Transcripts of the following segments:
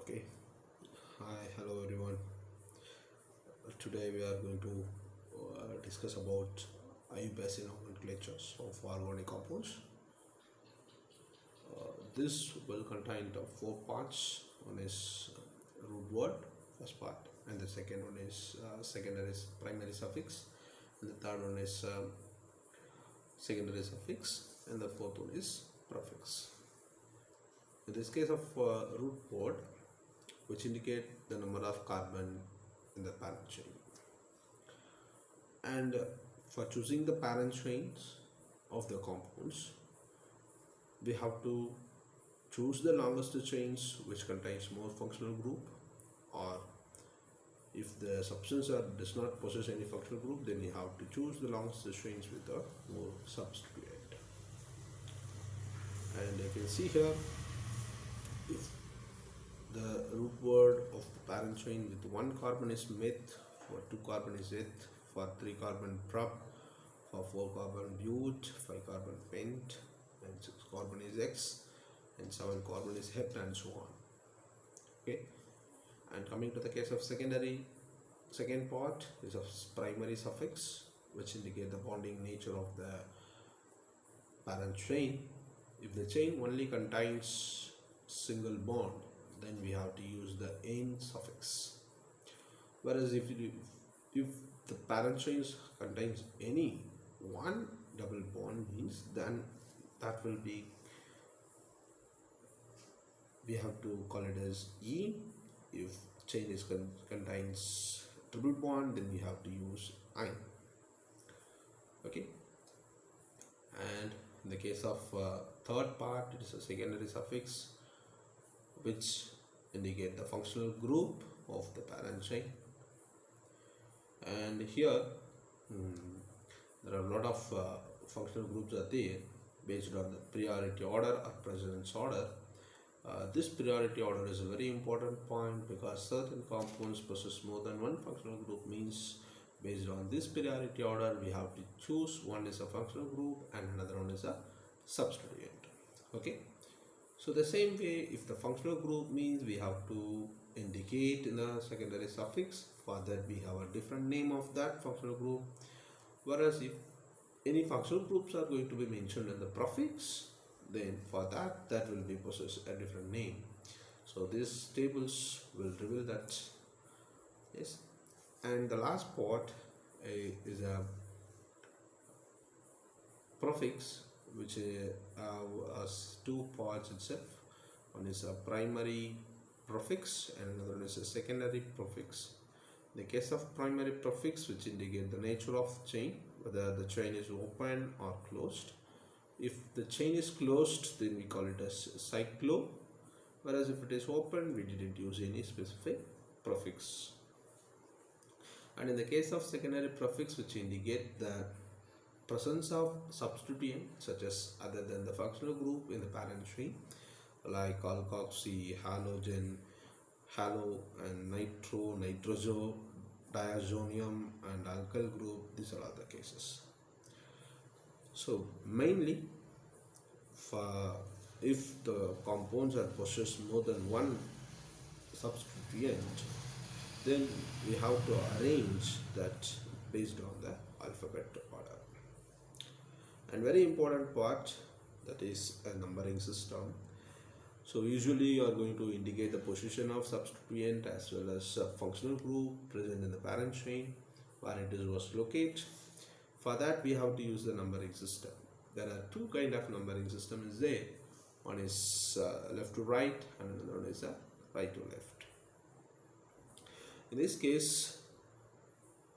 Okay. Hi, hello everyone. Today we are going to discuss about IUPACI nomenclatures of organic compounds. This will contain the four parts. One is root word, first part, and the second one is secondary primary suffix, and the third one is secondary suffix, and the fourth one is prefix. In this case of root word, which indicate the number of carbon in the parent chain. And for choosing the parent chains of the compounds, we have to choose the longest chains which contains more functional group, or if the substance does not possess any functional group, then we have to choose the longest chains with the more substituent. And you can see here, if the root word of the parent chain with one carbon is meth, for two carbon is eth, for three carbon prop, for four carbon bute, five carbon pent, and six carbon is x, and seven carbon is hept, and so on. Okay. And coming to the case of second part is of primary suffix, which indicate the bonding nature of the parent chain. If the chain only contains single bond, then we have to use the "ane" suffix. Whereas if the parent chain contains any one double bond, means then that will be, we have to call it as "e". If chain is contains triple bond, then we have to use "ine". Okay. And in the case of third part, it is a secondary suffix, which indicate the functional group of the parent chain. And here there are a lot of functional groups are there based on the priority order or precedence order. This priority order is a very important point, because certain compounds possess more than one functional group. Means based on this priority order, we have to choose one is a functional group and another one is a substituent. Okay. So the same way, if the functional group means, we have to indicate in the secondary suffix. For that we have a different name of that functional group. Whereas if any functional groups are going to be mentioned in the prefix, then for that will be possess a different name. So these tables will reveal that. Yes. And the last part is a prefix, which has two parts itself. One is a primary prefix and another one is a secondary prefix. In the case of primary prefix, which indicate the nature of chain, whether the chain is open or closed. If the chain is closed, then we call it as cyclo, whereas if it is open, we didn't use any specific prefix. And in the case of secondary prefix, which indicate the presence of substituent such as other than the functional group in the parent chain, like alkoxy, halogen, halo, and nitro, nitroso, diazonium, and alkyl group. These are other cases. So mainly, if the compounds are possess more than one substituent, then we have to arrange that based on the alphabet order. And very important part, that is a numbering system. So usually you are going to indicate the position of substituent as well as a functional group present in the parent chain where it was located. For that we have to use the numbering system. There are two kind of numbering system is there. One is left to right and another one is right to left. In this case,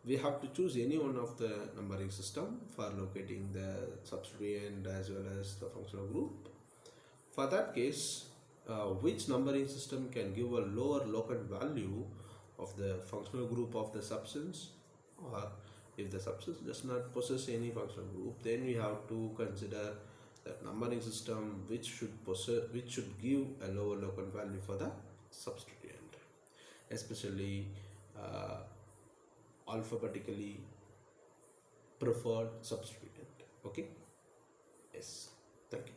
we have to choose any one of the numbering system for locating the substituent as well as the functional group. For that case, which numbering system can give a lower local value of the functional group of the substance, or if the substance does not possess any functional group, then we have to consider that numbering system which should give a lower local value for the substituent, especially alphabetically preferred substituent. Okay. Yes. Thank you.